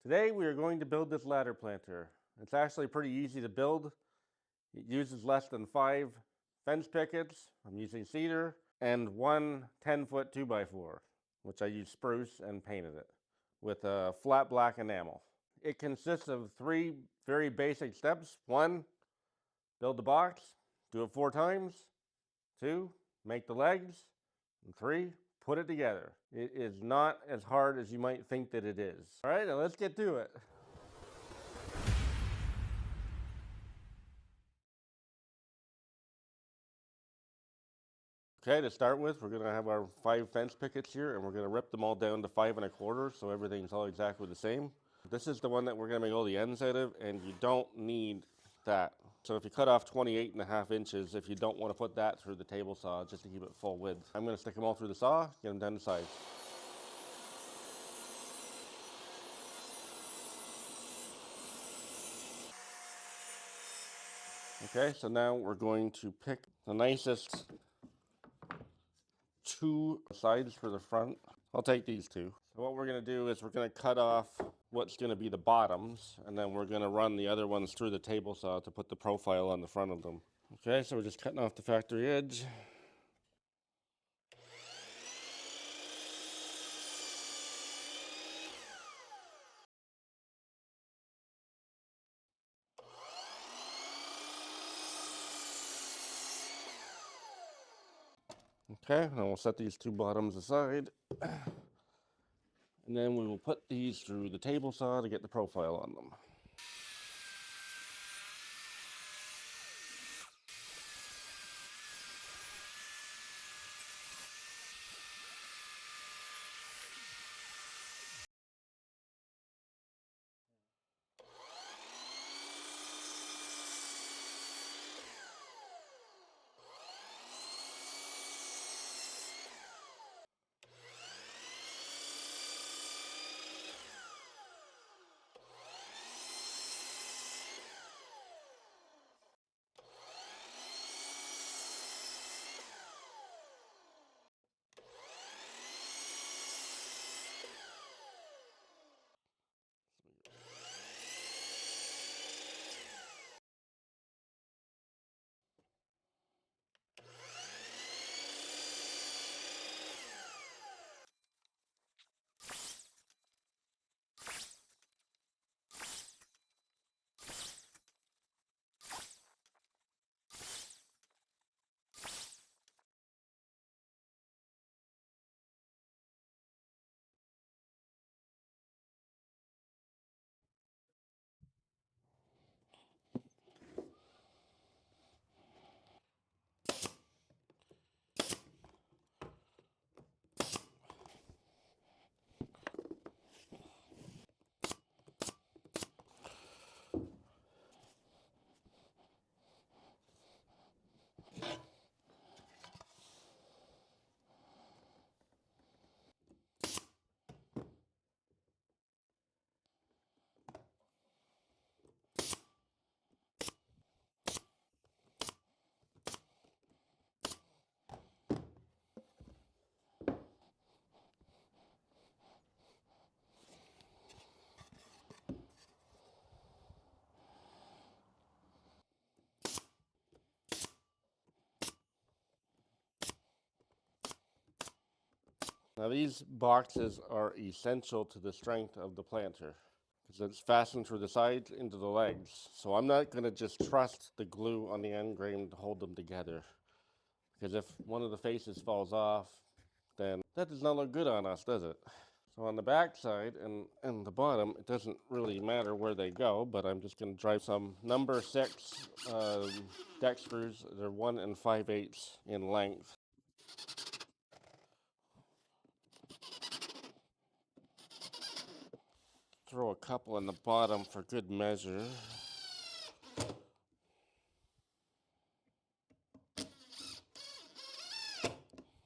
Today we are going to build this ladder planter. It's actually pretty easy to build. It uses less than 5 fence pickets. I'm using cedar and one 10-foot 2x4, which I used spruce and painted it with a flat black enamel. It consists of 3 very basic steps. 1, build the box, do it 4 times. 2, make the legs. And 3, put it together. It is not as hard as you might think that it is. All right, now let's get to it. Okay, to start with, we're gonna have our 5 fence pickets here, and we're gonna rip them all down to 5 1/4, so everything's all exactly the same. This is the one that we're gonna make all the ends out of, and you don't need that. So if you cut off 28.5 inches, if you don't want to put that through the table saw, just to keep it full width. I'm gonna stick them all through the saw, get them down to size. Okay, so now we're going to pick the nicest 2 sides for the front. I'll take these 2. So what we're going to do is we're going to cut off what's going to be the bottoms, and then we're going to run the other ones through the table saw to put the profile on the front of them. Okay, so we're just cutting off the factory edge. Okay, and we'll set these 2 bottoms aside. And then we will put these through the table saw to get the profile on them. Now these boxes are essential to the strength of the planter because it's fastened through the sides into the legs. So I'm not going to just trust the glue on the end grain to hold them together, because if one of the faces falls off, then that does not look good on us, does it? So on the back side and the bottom, it doesn't really matter where they go, but I'm just going to drive some number 6 deck screws. They're 1 5/8 in length. Throw a couple in the bottom for good measure.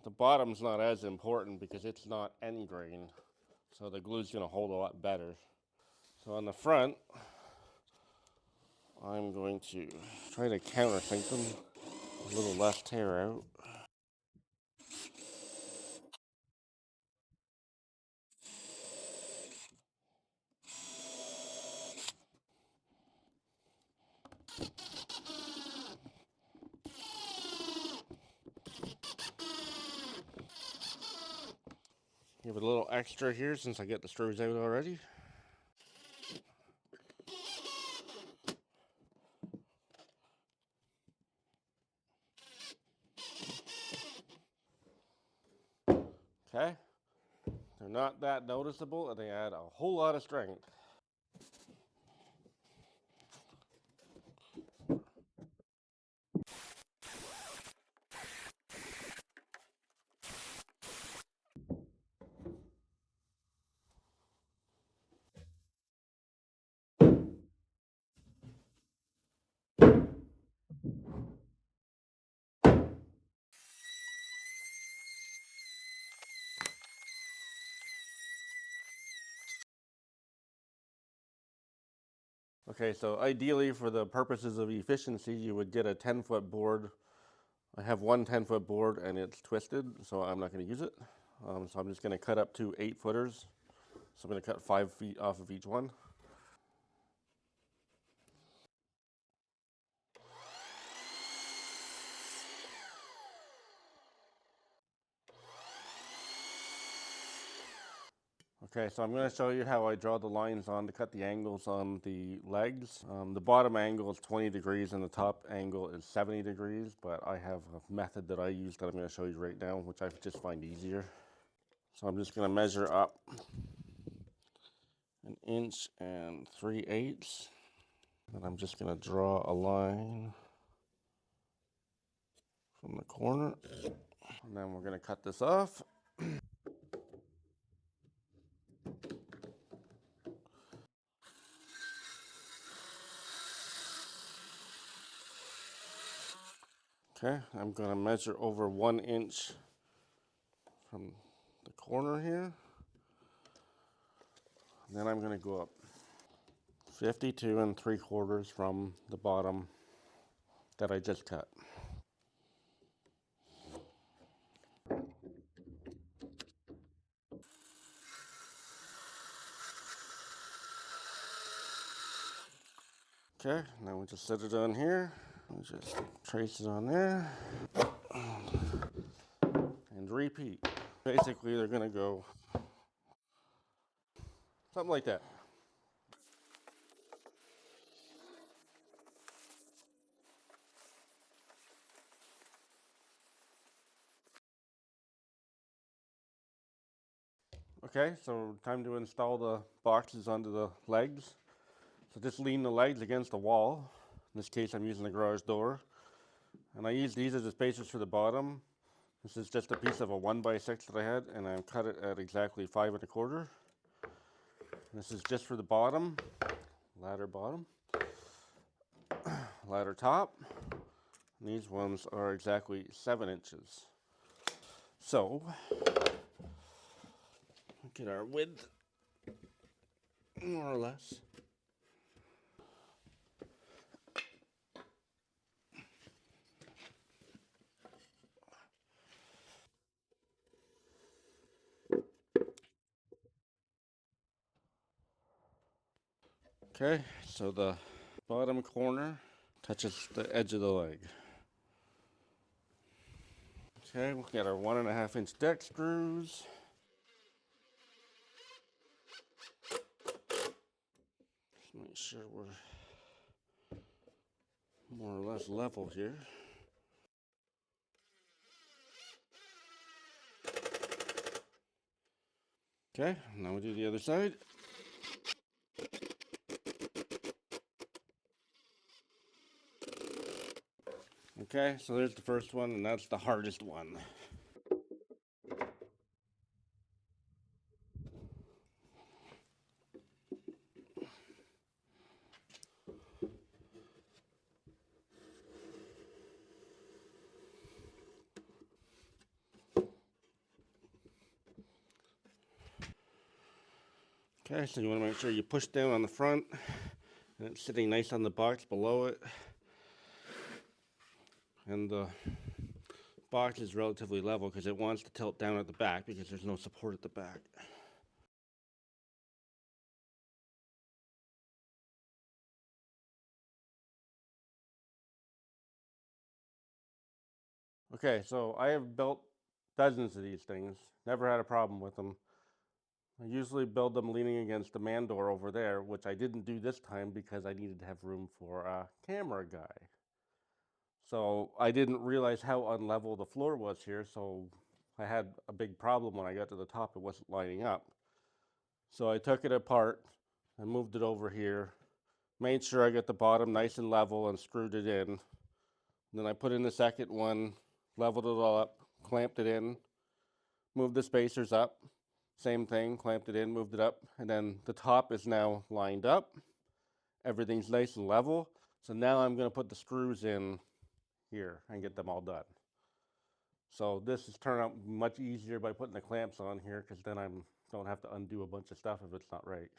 The bottom's not as important because it's not end grain, so the glue's going to hold a lot better. So on the front, I'm going to try to countersink them, a little less tear out. Give it a little extra here since I get the screws out already. Okay. They're not that noticeable and they add a whole lot of strength. Okay, so ideally for the purposes of efficiency, you would get a 10-foot board. I have one 10-foot board and it's twisted, so I'm not going to use it. So I'm just going to cut up to 8-footers. So I'm going to cut 5 feet off of each one. Okay, so I'm going to show you how I draw the lines on to cut the angles on the legs. The bottom angle is 20 degrees and the top angle is 70 degrees, but I have a method that I use that I'm going to show you right now, which I just find easier. So I'm just going to measure up 1 inch and 3/8. And I'm just going to draw a line from the corner. And then we're going to cut this off. Okay, I'm going to measure over 1 inch from the corner here. And then I'm going to go up 52 3/4 from the bottom that I just cut. Okay, now we just set it on here. We just trace it on there. And repeat. Basically, they're going to go something like that. Okay, so time to install the boxes onto the legs. So just lean the legs against the wall. In this case, I'm using the garage door. And I use these as the spacers for the bottom. This is just a piece of a 1x6 that I had, and I cut it at exactly 5 1/4. This is just for the bottom, ladder bottom, ladder top. And these ones are exactly 7 inches. So, get our width, more or less. Okay, so the bottom corner touches the edge of the leg. Okay, we'll get our 1.5 inch deck screws. Just make sure we're more or less level here. Okay, now we do the other side. Okay, so there's the first one, and that's the hardest one. Okay, so you want to make sure you push down on the front, and it's sitting nice on the box below it. And the box is relatively level because it wants to tilt down at the back because there's no support at the back. Okay, so I have built dozens of these things. Never had a problem with them. I usually build them leaning against the man door over there, which I didn't do this time because I needed to have room for a camera guy. So I didn't realize how unlevel the floor was here, so I had a big problem when I got to the top. It wasn't lining up. So I took it apart and moved it over here, made sure I got the bottom nice and level and screwed it in. Then I put in the second one, leveled it all up, clamped it in, moved the spacers up, same thing, clamped it in, moved it up, and then the top is now lined up. Everything's nice and level. So now I'm going to put the screws in here and get them all done. So this has turned out much easier by putting the clamps on here, because then I don't have to undo a bunch of stuff if it's not right.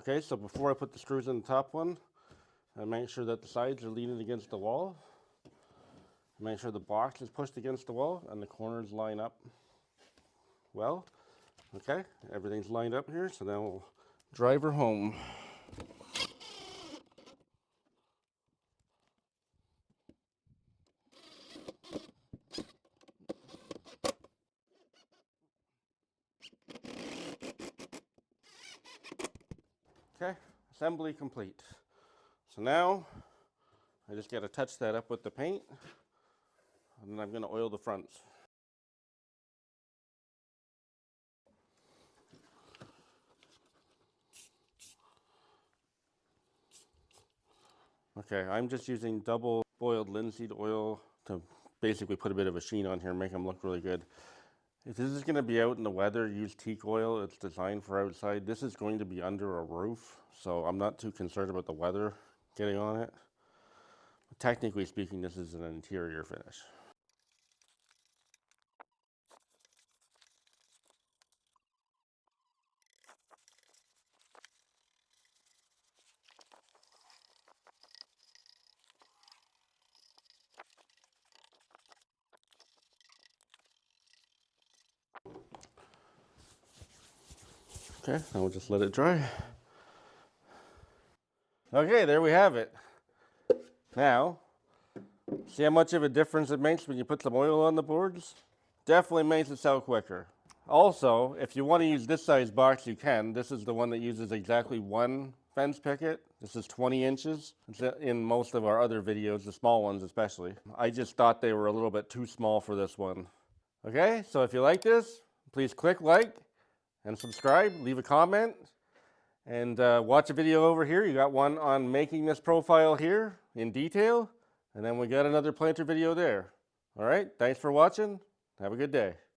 Okay, so before I put the screws in the top one, I make sure that the sides are leaning against the wall. Make sure the box is pushed against the wall and the corners line up well. Okay, everything's lined up here, so now we'll drive her home. Okay, assembly complete. So now I just got to touch that up with the paint, and then I'm going to oil the fronts. Okay, I'm just using double boiled linseed oil to basically put a bit of a sheen on here and make them look really good. If this is going to be out in the weather, use teak oil. It's designed for outside. This is going to be under a roof, so I'm not too concerned about the weather getting on it. Technically speaking, this is an interior finish. Okay, now we'll just let it dry. Okay, there we have it. Now, see how much of a difference it makes when you put some oil on the boards? Definitely makes it sell quicker. Also, if you want to use this size box, you can. This is the one that uses exactly one fence picket. This is 20 inches. It's in most of our other videos, the small ones especially. I just thought they were a little bit too small for this one. Okay, so if you like this, please click like and subscribe, leave a comment, and watch a video over here. You got one on making this profile here in detail, and then we got another planter video there. All right, thanks for watching. Have a good day.